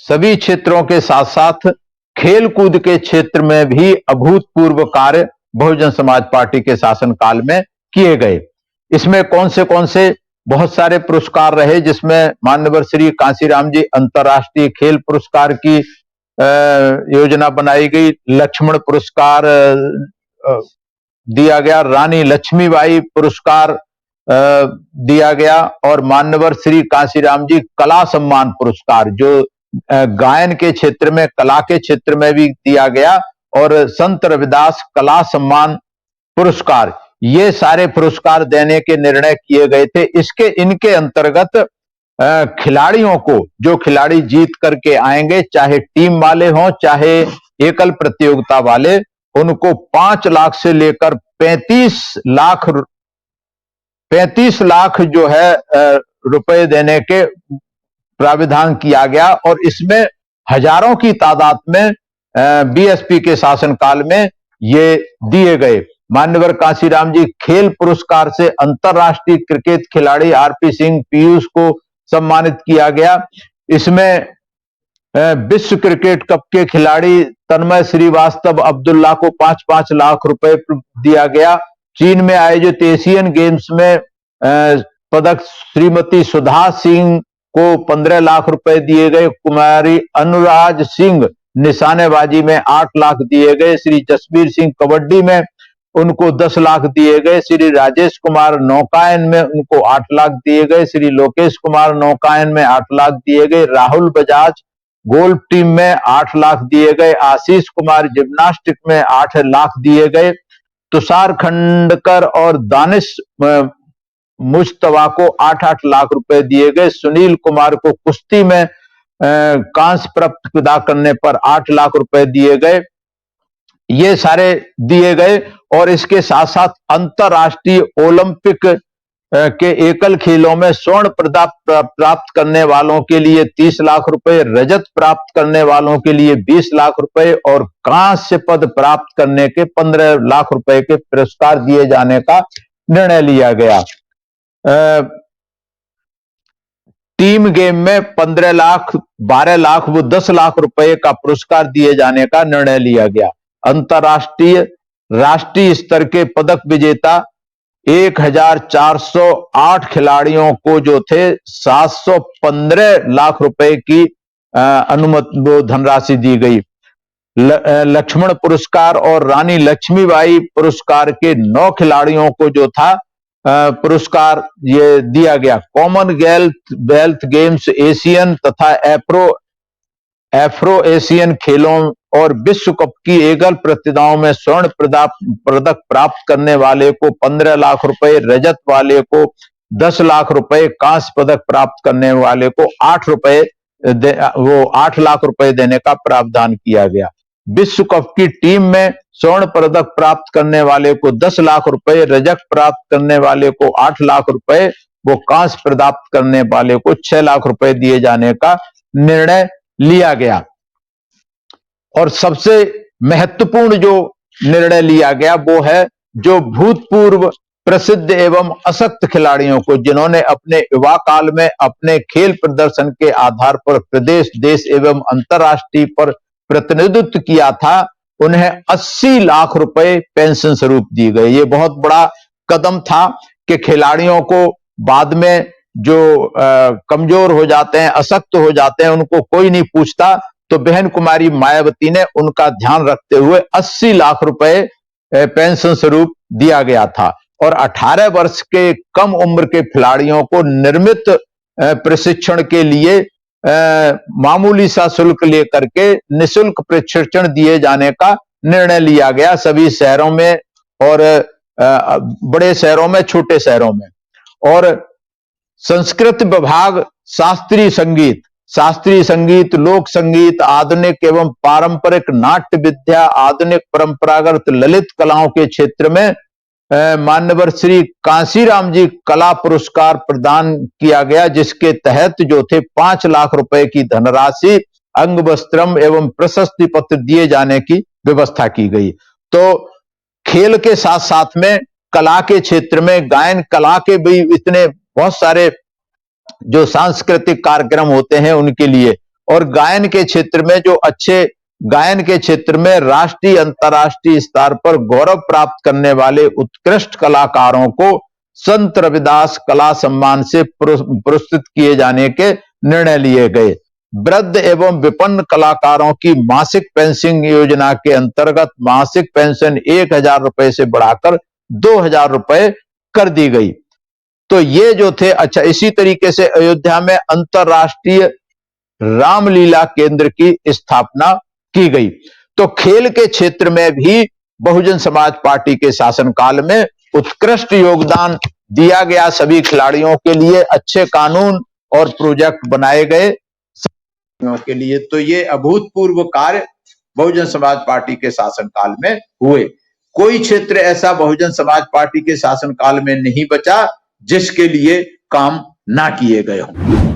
सभी क्षेत्रों के साथ साथ खेल कूद के क्षेत्र में भी अभूतपूर्व कार्य बहुजन समाज पार्टी के शासनकाल में किए गए। इसमें कौन से बहुत सारे पुरस्कार रहे, जिसमें माननीय श्री कांशीराम जी अंतर्राष्ट्रीय खेल पुरस्कार की योजना बनाई गई, लक्ष्मण पुरस्कार दिया गया, रानी लक्ष्मीबाई पुरस्कार दिया गया और मान्यवर श्री कांशीराम जी कला सम्मान पुरस्कार जो गायन के क्षेत्र में, कला के क्षेत्र में भी दिया गया, और संत रविदास कला सम्मान पुरस्कार, ये सारे पुरस्कार देने के निर्णय किए गए थे। इनके अंतर्गत खिलाड़ियों को, जो खिलाड़ी जीत करके आएंगे, चाहे टीम वाले हों चाहे एकल प्रतियोगिता वाले, उनको 5 लाख से लेकर 35 लाख जो है रुपए देने के प्राविधान किया गया। और इसमें हजारों की तादाद में बीएसपी के शासनकाल में ये दिए गए। मान्यवर कांशीराम जी खेल पुरस्कार से अंतरराष्ट्रीय क्रिकेट खिलाड़ी आरपी सिंह पीयूष को सम्मानित किया गया। इसमें विश्व क्रिकेट कप के खिलाड़ी तन्मय श्रीवास्तव अब्दुल्ला को 5-5 लाख रुपए दिया गया। चीन में आयोजित एशियन गेम्स में पदक श्रीमती सुधा सिंह को 15 लाख रुपए दिए गए। कुमारी अनुराज सिंह निशानेबाजी में 8 लाख दिए गए। श्री जसवीर सिंह कबड्डी में उनको 10 लाख दिए गए। श्री राजेश कुमार नौकायन में उनको 8 लाख दिए गए। श्री लोकेश कुमार नौकायन में 8 लाख दिए गए। राहुल बजाज गोल्फ टीम में 8 लाख दिए गए। आशीष कुमार जिम्नास्टिक में 8 लाख दिए गए। तुषार खंडकर और दानिश मुश्तवा को 8-8 लाख रुपए दिए गए। सुनील कुमार को कुश्ती में कांस्य प्रतिभा करने पर 8 लाख रुपए दिए गए। ये सारे दिए गए। और इसके साथ साथ अंतरराष्ट्रीय ओलंपिक के एकल खेलों में स्वर्ण पदक प्राप्त करने वालों के लिए 30 लाख रुपए, रजत प्राप्त करने वालों के लिए 20 लाख रुपए और कांस्य पद प्राप्त करने के 15 लाख रुपए के पुरस्कार दिए जाने का निर्णय लिया गया। टीम गेम में 15 लाख, 12 लाख व 10 लाख रुपए का पुरस्कार दिए जाने का निर्णय लिया गया। अंतरराष्ट्रीय राष्ट्रीय स्तर के पदक विजेता 1408 खिलाड़ियों को जो थे 715 लाख रुपए की अनुमति धनराशि दी गई। लक्ष्मण पुरस्कार और रानी लक्ष्मीबाई पुरस्कार के 9 खिलाड़ियों को जो था पुरस्कार ये दिया गया। कॉमनवेल्थ गेम्स, एशियन तथा एफ्रो एशियन खेलों और विश्व कप की एकल प्रतियोगिताओं में स्वर्ण पदक प्राप्त करने वाले को 15 लाख रुपए, रजत वाले को 10 लाख रुपए, कांस्य पदक प्राप्त करने वाले को 8 लाख रुपए देने का प्रावधान किया गया। विश्व कप की टीम में स्वर्ण पदक प्राप्त करने वाले को 10 लाख रुपए, रजत प्राप्त करने वाले को 8 लाख रुपए, वो कांस्य प्राप्त करने वाले को 6 लाख रुपए दिए जाने का निर्णय लिया गया। और सबसे महत्वपूर्ण जो निर्णय लिया गया वो है जो भूतपूर्व प्रसिद्ध एवं अशक्त खिलाड़ियों को, जिन्होंने अपने युवा काल में अपने खेल प्रदर्शन के आधार पर प्रदेश, देश एवं अंतरराष्ट्रीय पर प्रतिनिधित्व किया था, उन्हें 80 लाख रुपए पेंशन स्वरूप दी गई। ये बहुत बड़ा कदम था कि खिलाड़ियों को बाद में जो कमजोर हो जाते हैं, अशक्त हो जाते हैं, उनको कोई नहीं पूछता, तो बहन कुमारी मायावती ने उनका ध्यान रखते हुए 80 लाख रुपए पेंशन स्वरूप दिया गया था। और 18 वर्ष के कम उम्र के खिलाड़ियों को निर्मित प्रशिक्षण के लिए मामूली सा शुल्क लेकर के निःशुल्क प्रशिक्षण दिए जाने का निर्णय लिया गया सभी शहरों में, और बड़े शहरों में, छोटे शहरों में। और संस्कृत विभाग शास्त्रीय संगीत, लोक संगीत, आधुनिक एवं पारंपरिक नाट्य विद्या, आधुनिक परंपरागत ललित कलाओं के क्षेत्र में मान्यवर श्री कांशीराम जी कला पुरस्कार प्रदान किया गया, जिसके तहत जो थे 5 लाख रुपए की धनराशि, अंग वस्त्रम एवं प्रशस्ति पत्र दिए जाने की व्यवस्था की गई। तो खेल के साथ साथ में कला के क्षेत्र में, गायन कला के भी इतने बहुत सारे जो सांस्कृतिक कार्यक्रम होते हैं उनके लिए, और गायन के क्षेत्र में जो अच्छे गायन के क्षेत्र में राष्ट्रीय अंतर्राष्ट्रीय स्तर पर गौरव प्राप्त करने वाले उत्कृष्ट कलाकारों को संत रविदास कला सम्मान से पुरस्कृत किए जाने के निर्णय लिए गए। वृद्ध एवं विपन्न कलाकारों की मासिक पेंशन योजना के अंतर्गत मासिक पेंशन 1000 रुपए से बढ़ाकर 2000 रुपए कर दी गई। तो ये जो थे, अच्छा, इसी तरीके से अयोध्या में अंतर्राष्ट्रीय रामलीला केंद्र की स्थापना की गई। तो खेल के क्षेत्र में भी बहुजन समाज पार्टी के शासनकाल में उत्कृष्ट योगदान दिया गया। सभी खिलाड़ियों के लिए अच्छे कानून और प्रोजेक्ट बनाए गए के लिए। तो ये अभूतपूर्व कार्य बहुजन समाज पार्टी के शासनकाल में हुए। कोई क्षेत्र ऐसा बहुजन समाज पार्टी के शासनकाल में नहीं बचा जिसके लिए काम ना किए गए हों।